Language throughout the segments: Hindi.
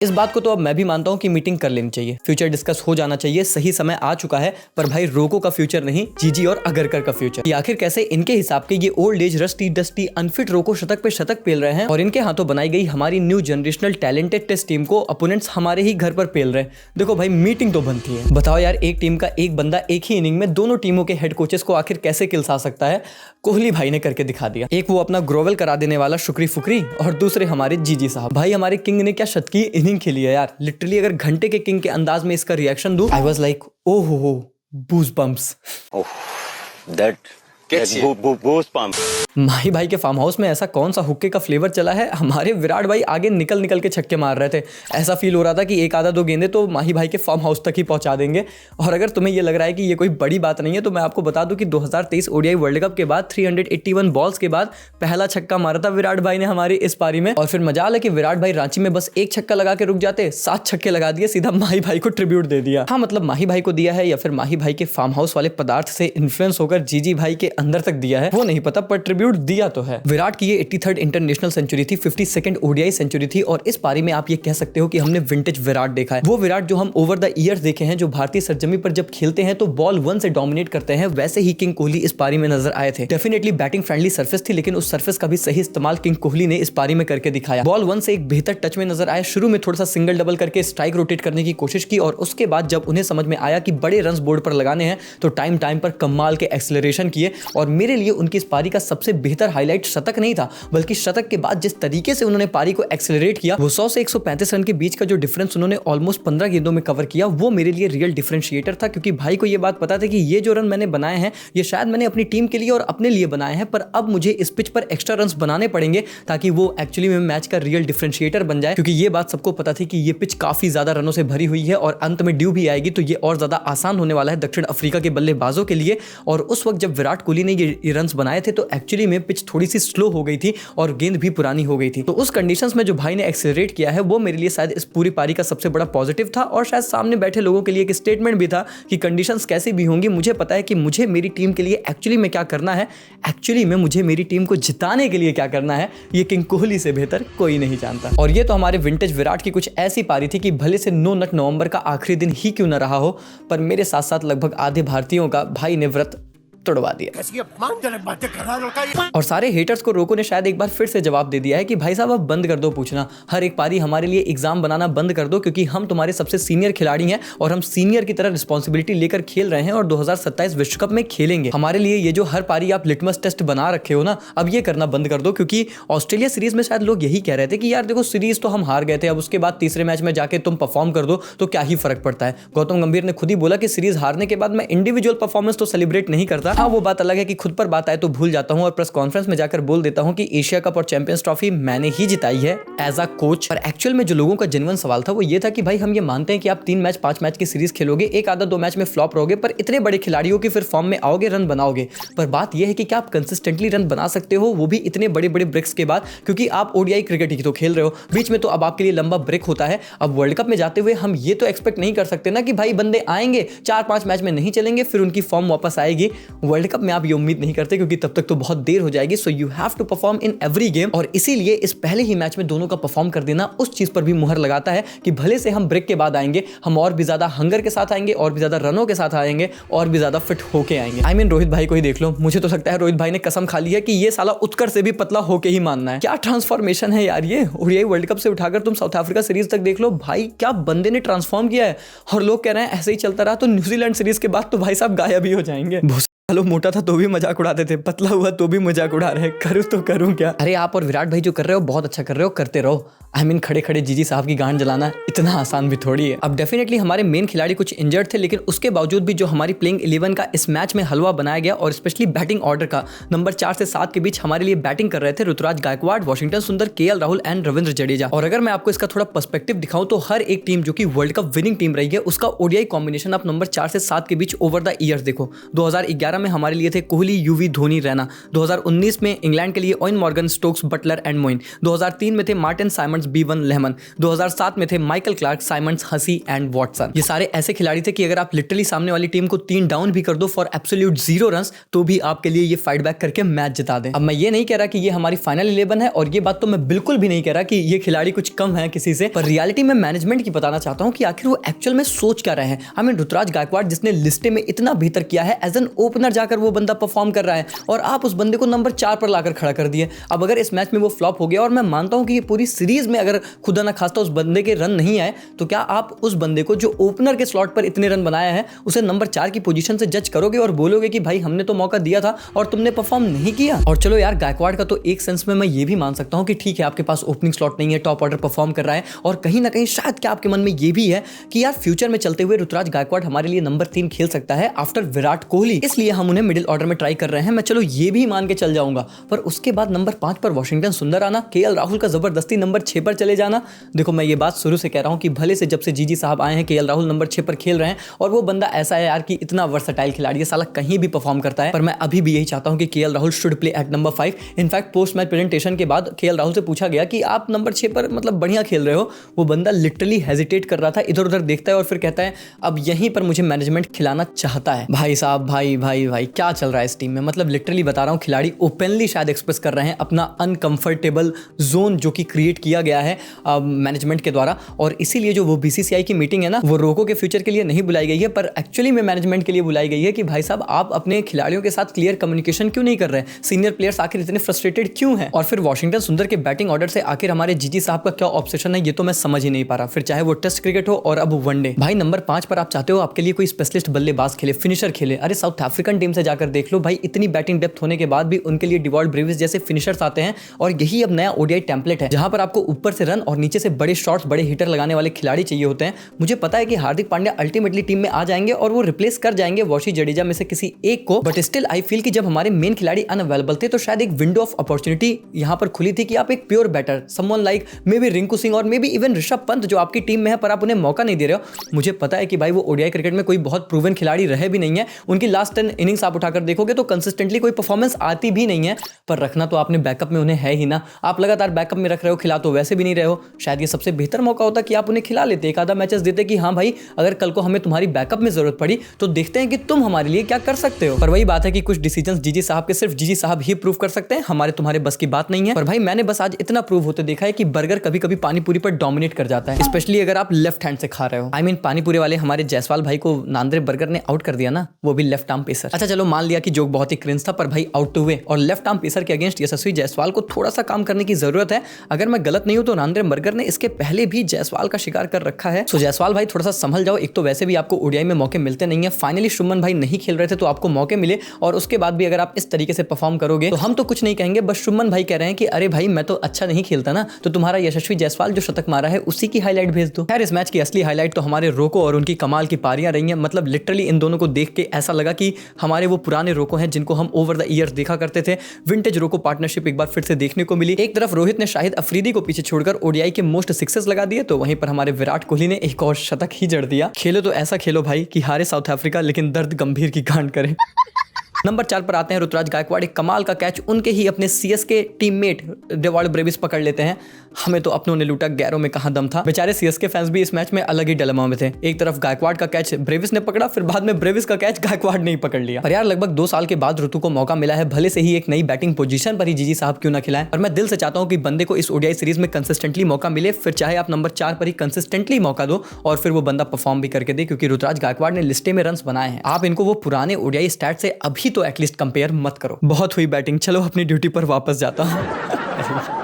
इस बात को तो अब मैं भी मानता हूं कि मीटिंग कर लेनी चाहिए, फ्यूचर डिस्कस हो जाना चाहिए, सही समय आ चुका है। पर भाई रोको का फ्यूचर नहीं, जीजी और अगरकर का फ्यूचर। ये आखिर कैसे इनके हिसाब के ये old age rusty dusty unfit रोको शतक पे शतक पेल रहे हैं और इनके हाथों बनाई गई हमारी new generational talented test team को अपोनेंट्स हमारे ही घर पर पेल रहे हैं। देखो भाई मीटिंग तो बनती है, बताओ यार एक टीम का एक बंदा एक ही इनिंग में दोनों टीमों के हेड कोचेस को आखिर कैसे किलसा सकता है। कोहली भाई ने करके दिखा दिया। एक वो अपना ग्रोवेल करा देने वाला शुक्री फुकरी और दूसरे हमारे जीजी साहब। भाई हमारे किंग ने क्या शतकीय इनिंग खेली है यार। लिटरली अगर घंटे के किंग के अंदाज में इसका रिएक्शन दूं, आई वाज लाइक ओ हो बूज बम्प्स। माही भाई के फार्म हाउस में ऐसा कौन सा हुक्के का फ्लेवर चला है, हमारे विराट भाई आगे निकल निकल के छक्के मार रहे थे। ऐसा फील हो रहा था कि एक आधा दो गेंदे तो माही भाई के फार्म हाउस तक ही पहुंचा देंगे। और अगर तुम्हें ये लग रहा है कि ये कोई बड़ी बात नहीं है तो मैं आपको बता दूं कि 2023 ओडीआई वर्ल्ड कप के बाद 381 बॉल्स के बाद पहला छक्का मारा था विराट भाई ने हमारी इस पारी में। और फिर मजाल है कि विराट भाई रांची में बस एक छक्का लगा के रुक जाते, 7 छक्के लगा दिए, सीधा माही भाई को ट्रिब्यूट दे दिया। हाँ मतलब माही भाई को दिया है या फिर माही भाई के फार्म हाउस वाले पदार्थ से इन्फ्लुएंस होकर जीजी भाई के अंदर तक दिया है वो नहीं पता, पर ट्रिब्यूट दिया तो है। विराट की ये 83rd इंटरनेशनल सेंचुरी थी, 52nd ओडीआई सेंचुरी थी और इस पारी में आप ये कह सकते हो कि हमने विंटेज विराट देखा है। वो विराट जो हम ओवर द ईयर्स देखे हैं, जो भारतीय सरजमी पर जब खेलते हैं तो बॉल 1 से डोमिनेट करते हैं, वैसे ही किंग कोहली इस पारी में नजर आए थे। डेफिनेटली बैटिंग फ्रेंडली सरफेस थी, लेकिन उस सरफेस का भी सही इस्तेमाल किंग कोहली ने इस पारी में करके दिखाया। बॉल 1 से एक बेहतर टच में नजर आया, शुरू में थोड़ा सा सिंगल डबल करके स्ट्राइक रोटेट करने की कोशिश की और उसके बाद जब उन्हें समझ में आया कि बड़े रन्स बोर्ड पर लगाने हैं तो टाइम पर कमाल के एक्सेलरेशन किए। और मेरे लिए उनकी इस पारी का सबसे बेहतर हाईलाइट शतक नहीं था, बल्कि शतक के बाद जिस तरीके से उन्होंने पारी को एक्सेलरेट किया, वो 100 से 135 रन के बीच का जो डिफरेंस उन्होंने ऑलमोस्ट 15 गेंदों में कवर किया, वो मेरे लिए रियल डिफरेंशिएटर था। क्योंकि भाई को ये बात पता था कि ये जो रन मैंने बनाए हैं ये शायद मैंने अपनी टीम के लिए और अपने लिए बनाए हैं, पर अब मुझे इस पिच पर एक्स्ट्रा रन्स बनाने पड़ेंगे ताकि वो एक्चुअली में मैच का रियल डिफरेंशिएटर बन जाए। क्योंकि ये बात सबको पता थी कि ये पिच काफी ज्यादा रनों से भरी हुई है और अंत में ड्यू भी आएगी तो ये और ज्यादा आसान होने वाला है दक्षिण अफ्रीका के बल्लेबाजों के लिए। और उस वक्त जब विराट कोहली ने ये रन्स बनाए थे तो एक्चुअली में पिच थोड़ी सी स्लो हो गई थी और गेंद भी पुरानी हो गई थी। तो उस कंडीशंस में जो भाई ने एक्सेलरेट किया है वो मेरे लिए शायद इस पूरी पारी का सबसे बड़ा पॉजिटिव था और शायद सामने बैठे लोगों के लिए एक स्टेटमेंट भी था कि कंडीशंस कैसी भी होंगी, मुझे पता है कि मुझे मेरी टीम के लिए एक्चुअली में क्या करना है, एक्चुअली में मुझे मेरी टीम को जिताने के लिए क्या करना है, ये किंग कोहली से बेहतर कोई नहीं जानता। और ये तो हमारे विंटेज विराट की कुछ ऐसी पारी थी कि भले से नो नट नवंबर का आखिरी दिन ही क्यों न रहा हो, पर मेरे साथ साथ लगभग आधे भारतीयों का भाई ने व्रत तोड़वा दिया। और सारे हेटर्स को रोको ने शायद एक बार फिर से जवाब दे दिया है कि भाई साहब अब बंद कर दो पूछना, हर एक पारी हमारे लिए एग्जाम बनाना बंद कर दो, क्योंकि हम तुम्हारे सबसे सीनियर खिलाड़ी हैं और हम सीनियर की तरह रिस्पॉन्सिबिलिटी लेकर खेल रहे हैं और 2027 विश्व कप में खेलेंगे। हमारे लिए ये जो हर पारी आप लिटमस टेस्ट बना रखे हो ना, अब ये करना बंद कर दो। क्योंकि ऑस्ट्रेलिया सीरीज में शायद लोग यही कह रहे थे कि यार देखो सीरीज तो हम हार गए थे, अब उसके बाद तीसरे मैच में जाके तुम परफॉर्म कर दो तो क्या ही फर्क पड़ता है। गौतम गंभीर ने खुद ही बोला कि सीरीज हारने के बाद मैं इंडिविजुअल परफॉर्मेंस तो सेलिब्रेट नहीं करता। हाँ वो बात अलग है कि खुद पर बात आए तो भूल जाता हूं और प्रेस कॉन्फ्रेंस में जाकर बोल देता हूं कि एशिया कप और चैंपियंस ट्रॉफी मैंने ही जिताई है एज अ कोच। और एक्चुअल में जो लोगों का जेन्युइन सवाल था वो ये था कि भाई हम ये मानते हैं कि आप 3 मैच 5 मैच की सीरीज खेलोगे, एक आधा 2 मैच में फ्लॉप रहोगे, पर इतने बड़े खिलाड़ियों की फिर फॉर्म में आओगे, रन बनाओगे। पर बात यह है कि क्या आप कंसिस्टेंटली रन बना सकते हो, वो भी इतने बड़े बड़े ब्रेक्स के बाद, क्योंकि आप ओडीआई क्रिकेट ही तो खेल रहे हो, बीच में तो अब आपके लिए लंबा ब्रेक होता है। अब वर्ल्ड कप में जाते हुए हम ये तो एक्सपेक्ट नहीं कर सकते ना कि भाई बंदे आएंगे 4-5 मैच में नहीं चलेंगे फिर उनकी फॉर्म वापस आएगी। वर्ल्ड कप में आप ये उम्मीद नहीं करते क्योंकि तब तक तो बहुत देर हो जाएगी। So you have to perform in every game. और इसीलिए इस पहले ही मैच में दोनों का परफॉर्म कर देना उस चीज पर भी मुहर लगाता है कि भले से हम ब्रेक के बाद आएंगे, हम और भी ज्यादा हंगर के साथ आएंगे, और भी ज्यादा रनों के साथ आएंगे, और भी ज्यादा फिट होके आएंगे। आई मीन रोहित भाई को ही देख लो, मुझे तो लगता है रोहित भाई ने कसम खा ली है कि ये साला उत्कर्ष से भी पतला होके ही मानना है। क्या ट्रांसफॉर्मेशन है यार ये। ओडीआई वर्ल्ड कप से उठाकर तुम साउथ अफ्रीका सीरीज तक देख लो, भाई क्या बंदे ने ट्रांसफॉर्म किया है। और लोग कह रहे हैं ऐसे ही चलता रहा तो न्यूजीलैंड सीरीज के बाद तो भाई साहब गायब ही हो जाएंगे। हेलो मोटा था तो भी मजाक उड़ाते थे, पतला हुआ तो भी मजाक उड़ा रहे, करूँ तो करूँ क्या। अरे आप और विराट भाई जो कर रहे हो बहुत अच्छा कर रहे हो, करते रहो। आई मीन खड़े खड़े जीजी साहब की गांड जलाना इतना आसान भी थोड़ी है। अब डेफिनेटली हमारे मेन खिलाड़ी कुछ इंजर्ड थे, लेकिन उसके बावजूद भी जो हमारी प्लेइंग 11 का इस मैच में हलवा बनाया गया, और स्पेशली बैटिंग ऑर्डर का नंबर 4 से 7 के बीच हमारे लिए बैटिंग कर रहे थे ऋतुराज गायकवाड़, वॉशिंगटन सुंदर, केएल राहुल एंड रविंद्र जडेजा। और अगर मैं आपको इसका थोड़ा पर्सपेक्टिव दिखाऊं तो हर एक टीम जो कि वर्ल्ड कप विनिंग टीम रही है उसका ओडीआई कॉम्बिनेशन आप नंबर 4 से 7 के बीच ओवर द ईयर्स देखो। 2011 में हमारे लिए थे कोहली, यूवी, धोनी, रैना। 2019 में इंग्लैंड के लिए Eoin Morgan, Stokes, Buttler and Moeen. 2003 में थे Martin, Symonds, Lawrence, B1 Lehmann. 2007 में थे माइकल क्लार्क, साइमंड्स, हसी एंड वॉटसन। ये सारे ऐसे खिलाड़ी थे कि अगर आप लिटरली सामने वाली टीम को 3 डाउन भी कर दो फॉर एब्सोल्यूट 0 रन्स तो भी आपके लिए ये फाइट बैक करके मैच जिता दें। अब मैं ये नहीं कह रहा कि ये हमारी फाइनल 11 है, और ये बात तो मैं बिल्कुल भी नहीं कह रहा कि ये खिलाड़ी कुछ कम है किसी से, पर रियलिटी में मैनेजमेंट की बताना चाहता हूं कि आखिर वो एक्चुअल में सोच क्या रहे हैं। आई मीन ऋतुराज गायकवाड़ जिसने लिस्टे में इतना बेहतर किया है, एज एन ओपनर जाकर वो बंदा परफॉर्म कर रहा है और आप उस बंदे को नंबर 4 पर लाकर खड़ा कर दिए। अब अगर इस मैच में वो फ्लॉप हो गया, और मैं मानता हूं कि ये पूरी सीरीज में अगर खुदा ना खास्ता उस बंदे के रन नहीं आए, तो क्या आप उस बंदे को जो ओपनर के स्लॉट पर इतने रन बनाया है उसे नंबर 4 की पोजीशन से जज करोगे और बोलोगे कि भाई हमने तो मौका दिया था और तुमने परफॉर्म नहीं किया? और चलो यार, गायकवाड़ का तो एक सेंस में मैं ये भी मान सकता हूं कि ठीक है आपके पास ओपनिंग स्लॉट नहीं है, टॉप ऑर्डर परफॉर्म कर रहा है, और कहीं ना कहीं शायद क्या आपके मन में ये भी है कि यार फ्यूचर में चलते हुए ऋतुराज गायकवाड़ हमारे लिए नंबर 3 खेल सकता है आफ्टर विराट कोहली, इसलिए हम उन्हें मिडिल ऑर्डर में ट्राई कर रहे हैं। मैं चलो ये भी मान के चल जाऊंगा, पर उसके बाद नंबर 5 पर वॉशिंगटन सुंदर आना, केएल राहुल का जबरदस्ती नंबर 6 पर चले जाना। देखो मैं ये बात शुरू से कह रहा हूं कि भले से जब से जीजी साहब आए हैं केएल राहुल नंबर 6 पर खेल रहे हैं, और वो बंदा ऐसा है यार कि इतना वर्सेटाइल खिलाड़ी है, साला कहीं भी परफॉर्म करता है, पर मैं अभी भी यही चाहता हूं कि KL Rahul should play at number 5। In fact post match presentation के बाद केएल राहुल से पूछा गया कि आप नंबर 6 पर मतलब बढ़िया खेल रहे हो, वो बंदा लिटरली हेजिटेट कर रहा था, इधर उधर देखता है और फिर कहता है अब यहीं पर मुझे मैनेजमेंट खिलाना चाहता है। भाई साहब, भाई भाई भाई क्या चल रहा है इस टीम में? मतलब लिटरली बता रहा हूं, खिलाड़ी ओपनली शायद एक्सप्रेस कर रहे हैं अपना अनकंफर्टेबल जोन जो कि क्रिएट किया गया है मैनेजमेंट के द्वारा, और इसीलिए जो वो बीसीसीआई की मीटिंग है ना, वो रोको के फ्यूचर के लिए नहीं बुलाई गई है, पर एक्चुअली में मैनेजमेंट के लिए बुलाई गई है कि भाई साहब आप अपने खिलाड़ियों के साथ क्लियर कम्युनिकेशन क्यों नहीं कर रहे हैं? सीनियर प्लेयर्स आखिर इतने फ्रस्ट्रेटेड क्यों हैं? और फिर वॉशिंगटन सुंदर के बैटिंग ऑर्डर से आखिर हमारे जीजी साहब का क्या ऑब्सेशन है, ये तो मैं समझ ही नहीं पा रहा। फिर चाहे वो टेस्ट क्रिकेट हो और अब वनडे। भाई नंबर 5 पर आप चाहते हो आपके लिए कोई स्पेशलिस्ट बल्लेबाज खेले, फिनिशर खेले? अरे साउथ अफ्रीकन टीम से जाकर देख लो भाई, इतनी बैटिंग डेप्थ होने के बाद भी उनके लिए डिवॉल्ड ब्रेविस जैसे फिनिशर्स आते हैं, और यही अब नया ओडीआई टेम्पलेट है जहां पर आपको ऊपर से रन और नीचे से बड़े शॉट्स, बड़े हिटर लगाने वाले खिलाड़ी चाहिए होते हैं। मुझे पता है कि हार्दिक पांड्या अल्टीमेटली टीम में आ जाएंगे और वो रिप्लेस कर जाएंगे वॉशी जडेजा में से किसी एक को, बट स्टिल आई फील कि जब हमारे मेन खिलाड़ी अनअवेलेबल थे तो शायद एक विंडो ऑफ अपॉर्चुनिटी यहां पर खुली थी कि आप एक pure batter, someone like may be Rinku Singh और may be even Rishabh Pant जो आपकी टीम में है, पर आप उन्हें मौका नहीं दे रहे हो। मुझे पता है कि भाई वो ओडीआई क्रिकेट में कोई बहुत प्रूवन खिलाड़ी रहे भी नहीं है, उनकी लास्ट 10 इनिंग्स आप उठाकर देखोगे तो कंसिस्टेंटली कोई परफॉर्मेंस आती भी नहीं है, पर रखना तो आपने बैकअप में उन्हें है ही ना। आप लगातार बैकअप में रख रहे हो, खिला तो वैसे भी नहीं रहे हो। शायद ये सबसे बेहतर मौका होता कि आप उन्हें खिला लेते, एक आधा मैचेस देते कि हाँ भाई अगर कल को हमें तुम्हारी बैकअप में जरूरत पड़ी तो देखते हैं कि तुम हमारे लिए क्या कर सकते हो। पर वही बात है कि कुछ डिसीजंस जीजी साहब के सिर्फ जीजी साहब ही प्रूव कर सकते हैं, हमारे तुम्हारे बस की बात नहीं है। पर भाई मैंने बस आज इतना प्रूव होते देखा है कि बर्गर कभी कभी पानीपुरी पर डोमिनेट कर जाता है, स्पेशली अगर आप लेफ्ट हैंड से खा रहे हो। आई मीन पानीपुरी वाले हमारे जायसवाल भाई को नांद्रे बर्गर ने आउट कर दिया ना, वो भी लेफ्ट आर्म पेसर। अच्छा चलो मान लिया कि जोक बहुत ही क्रिंज था, पर भाई आउट टू वे, और लेफ्ट आर्म पेसर के अगेंस्ट यशस्वी जायसवाल को थोड़ा सा काम करने की जरूरत है। अगर मैं गलत नहीं हूं तो नांद्रे बर्गर ने इसके पहले भी जायसवाल का शिकार कर रखा है। सो जायसवाल भाई थोड़ा सा संभल जाओ, एक तो वैसे भी आपको ओडीआई में मौके मिलते नहीं है, फाइनली शुभमन भाई नहीं खेल रहे थे तो आपको मौके मिले, और उसके बाद भी अगर आप इस तरीके से परफॉर्म करोगे तो हम तो कुछ नहीं कहेंगे, बस शुभमन भाई कह रहे हैं कि अरे भाई मैं तो अच्छा नहीं खेलता ना, तो तुम्हारा यशस्वी जायसवाल जो शतक मारा है उसी की हाईलाइट भेज दो। खैर इस मैच की असली हाईलाइट तो हमारे रोको और उनकी कमाल की पारियां रही हैं। मतलब लिटरली इन दोनों को देख के ऐसा लगा कि हमारे वो पुराने रोको हैं जिनको हम ओवर द ईयर्स देखा करते थे। विंटेज रोको पार्टनरशिप एक बार फिर से देखने को मिली। एक तरफ रोहित ने शाहिद अफरीदी को पीछे छोड़कर ओडीआई के मोस्ट सिक्सेस लगा दिए, तो वहीं पर हमारे विराट कोहली ने एक और शतक ही जड़ दिया। खेलो तो ऐसा खेलो भाई कि हारे साउथ अफ्रीका लेकिन दर्द गंभीर की गांड करे। नंबर 4 पर आते हैं ऋतुराज गायकवाड़, एक कमाल का कैच उनके ही अपने सीएसके टीममेट डिवॉल्ड ब्रेविस पकड़ लेते हैं। हमें तो अपनों ने लूटा, गैरों में कहां दम था। बेचारे सीएसके फैंस भी इस मैच में अलग ही डिलेमा में थे। एक तरफ गायकवाड़ का कैच ब्रेविस ने पकड़ा, फिर बाद में ब्रेविस का कैच गायकवाड़ ने ही पकड़ लिया। पर यार लगभग 2 साल के बाद ऋतु को मौका मिला है, भले से ही एक नई बैटिंग पोजीशन पर ही जीजी साहब क्यों ना खिलाएं, और मैं दिल से चाहता हूं कि बंदे को इस ओडीआई सीरीज में कंसिस्टेंटली मौका मिले, फिर चाहे आप नंबर 4 पर ही कंसिस्टेंटली मौका दो और फिर वो बंदा परफॉर्म भी करके दे, क्योंकि ऋतुराज गायकवाड़ ने लिस्टे में रन्स बनाए हैं। आप इनको वो पुराने ओडीआई स्टैट से अभी तो एटलीस्ट कंपेयर मत करो। बहुत हुई बैटिंग, चलो अपनी ड्यूटी पर वापस जाता हूं।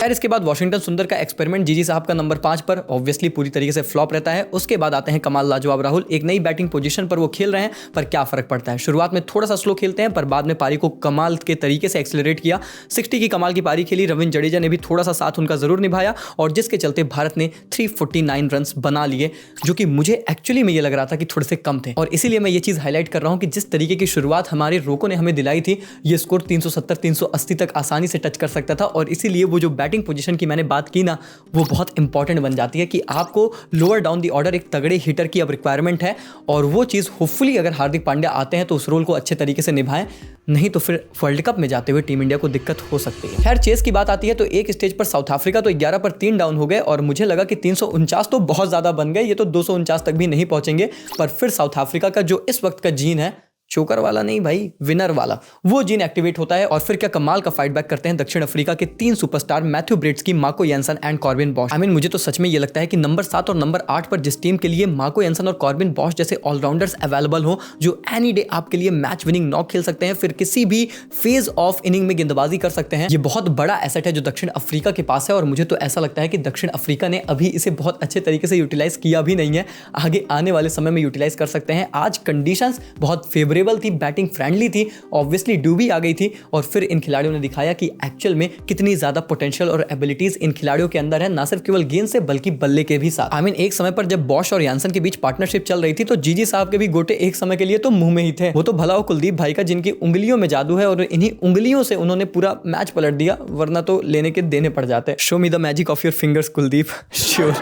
खैर इसके बाद वॉशिंगटन सुंदर का एक्सपेरिमेंट जीजी साहब का नंबर 5 पर ऑब्वियसली पूरी तरीके से फ्लॉप रहता है। उसके बाद आते हैं कमाल लाजवाब राहुल, एक नई बैटिंग पोजीशन पर वो खेल रहे हैं, पर क्या फर्क पड़ता है। शुरुआत में थोड़ा सा स्लो खेलते हैं, पर बाद में पारी को कमाल के तरीके से एक्सेलरेट किया। 60 की कमाल की पारी खेली। रविंद्र जडेजा ने भी थोड़ा सा साथ उनका जरूर निभाया, और जिसके चलते भारत ने 349 रन बना लिए, जो कि मुझे एक्चुअली में ये लग रहा था कि थोड़े से कम थे। और इसीलिए मैं ये चीज हाईलाइट कर रहा हूं कि जिस तरीके की शुरुआत हमारे रोको ने हमें दिलाई थी, ये स्कोर 370 380 तक आसानी से टच कर सकता था, और इसीलिए वो जो बैटिंग पोजीशन की मैंने बात की ना, वो बहुत इंपॉर्टेंट बन जाती है कि आपको लोअर डाउन दी ऑर्डर एक तगड़े हिटर की अब रिक्वायरमेंट है, और वो चीज़ होपफुली अगर हार्दिक पांड्या आते हैं तो उस रोल को अच्छे तरीके से निभाएं, नहीं तो फिर वर्ल्ड कप में जाते हुए टीम इंडिया को दिक्कत हो सकती है। खैर चेस की बात आती है तो एक स्टेज पर साउथ अफ्रीका तो 11 पर 3 डाउन हो गए, और मुझे लगा कि 349 तो बहुत ज़्यादा बन गए, ये तो 249 तक भी नहीं पहुंचेंगे। पर फिर साउथ अफ्रीका का जो इस वक्त का जीन है, चोकर वाला नहीं भाई, विनर वाला, वो जीन एक्टिवेट होता है, और फिर क्या कमाल का फाइट बैक करते हैं दक्षिण अफ्रीका के 3 superstar Matthew Breetzke, Marco Jansen and Corbin Bosch. मुझे तो सच में ये लगता है कि नंबर 7 और नंबर 8 पर जिस टीम के लिए मार्को यानसन और कॉर्बिन बॉश जैसे ऑलराउंडर्स अवेलेबल हो, जो एनी डे आपके लिए मैच विनिंग नॉक खेल सकते हैं, फिर किसी भी फेज ऑफ इनिंग में गेंदबाजी कर सकते हैं, ये बहुत बड़ा एसेट है जो दक्षिण अफ्रीका के पास है। और मुझे तो ऐसा लगता है कि दक्षिण अफ्रीका ने अभी इसे बहुत अच्छे तरीके से यूटिलाइज किया भी नहीं है, आगे आने वाले समय में यूटिलाइज कर सकते हैं। आज कंडीशंस बहुत फेवरेबल थी, बैटिंग फ्रेंडली थी, ऑब्वियसली ड्यू भी आ गई थी, और फिर इन खिलाड़ियों ने दिखाया कि एक्चुअल में कितनी ज्यादा पोटेंशियल और एबिलिटीज इन खिलाड़ियों के अंदर है, ना सिर्फ केवल गेंद से बल्कि बल्ले के भी साथ। एक समय पर जब बॉश और यानसन के बीच पार्टनरशिप चल रही थी तो जीजी साहब के भी गोटे एक समय के लिए तो मुंह में ही थे। वो तो भला हो कुलदीप भाई का, जिनकी उंगलियों में जादू है, और इन्हीं उंगलियों से उन्होंने पूरा मैच पलट दिया, वरना तो लेने के देने पड़ जाते। Show me the magic of your fingers Kuldeep. Sure.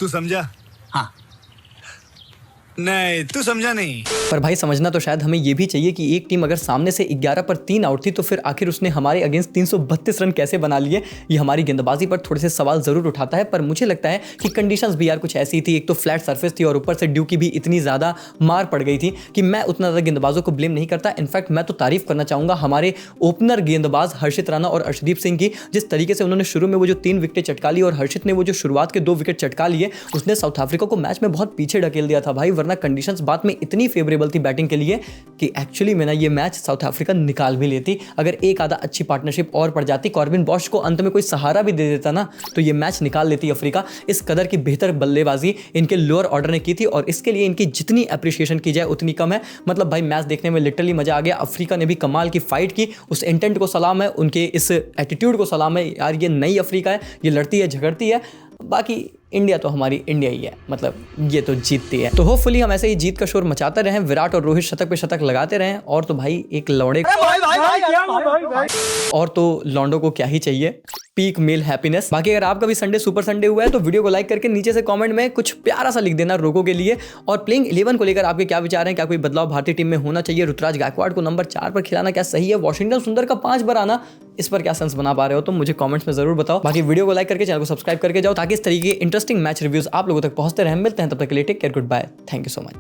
तू समझा? हाँ। नहीं, तू समझा नहीं। पर भाई समझना तो शायद हमें ये भी चाहिए कि एक टीम अगर सामने से 11 पर 3 आउट थी तो फिर आखिर उसने हमारे अगेंस्ट 332 रन कैसे बना लिए। ये हमारी गेंदबाजी पर थोड़े से सवाल जरूर उठाता है, पर मुझे लगता है कि कंडीशंस भी यार कुछ ऐसी थी, एक तो फ्लैट सरफेस थी और ऊपर से ड्यू की भी इतनी ज़्यादा मार पड़ गई थी कि मैं उतना ज़्यादा गेंदबाजों को ब्लेम नहीं करता। इनफैक्ट मैं तो तारीफ करना चाहूँगा हमारे ओपनर गेंदबाज हर्षित राणा और अर्शदीप सिंह की, जिस तरीके से उन्होंने शुरू में वो जो 3 विकेटें चटका ली और हर्षित ने वो जो शुरुआत के 2 विकेट चटका लिए, उसने साउथ अफ्रीका को मैच में बहुत पीछे ढकेल दिया था भाई, वरना कंडीशंस बात में इतनी फेवरेबल थी बैटिंग के लिए कि एक्चुअली में ना ये मैच साउथ अफ्रीका निकाल भी लेती। अगर एक आधा अच्छी पार्टनरशिप और पड़ जाती, कॉर्बिन बॉश को अंत में कोई सहारा भी दे देता ना, तो ये मैच निकाल लेती अफ्रीका। इस कदर की बेहतर बल्लेबाजी इनके लोअर ऑर्डर ने की थी, और इसके लिए इनकी जितनी अप्रिशिएशन की जाए उतनी कम है। मतलब भाई मैच देखने में लिटरली मजा आ गया। अफ्रीका ने भी कमाल की फाइट की, उस इंटेंट को सलाम है, उनके इस एटीट्यूड को सलाम है यार। ये नई अफ्रीका है, ये लड़ती है झगड़ती है। बाकी इंडिया तो हमारी इंडिया ही है, मतलब ये तो जीतती है। तो होपफुली हम ऐसे ही जीत का शोर मचाते रहें, विराट और रोहित शतक पे शतक लगाते रहें, और तो भाई एक लौड़े और तो लौंडो को क्या ही चाहिए, पीक मेल हैप्पीनेस। बाकी अगर आपका भी संडे सुपर संडे हुआ है तो वीडियो को लाइक करके नीचे से कमेंट में कुछ प्यारा सा लिख देना रोको के लिए। और प्लेइंग 11 को लेकर आपके क्या विचार हैं, क्या कोई बदलाव भारतीय टीम में होना चाहिए, ऋतुराज गायकवाड़ को नंबर 4 पर खिलाना क्या सही है, वॉशिंगटन सुंदर का 5 पर आना, इस पर क्या सेंस बना पा रहे हो तो मुझे कमेंट्स में जरूर बताओ। बाकी वीडियो को लाइक करके चैनल को सब्सक्राइब करके जाओ ताकि इस तरीके के इंटरेस्टिंग मैच रिव्यूज आप लोगों तक पहुंचते रहे। मिलते हैं तब तक के लिए, take care, goodbye, thank you so much.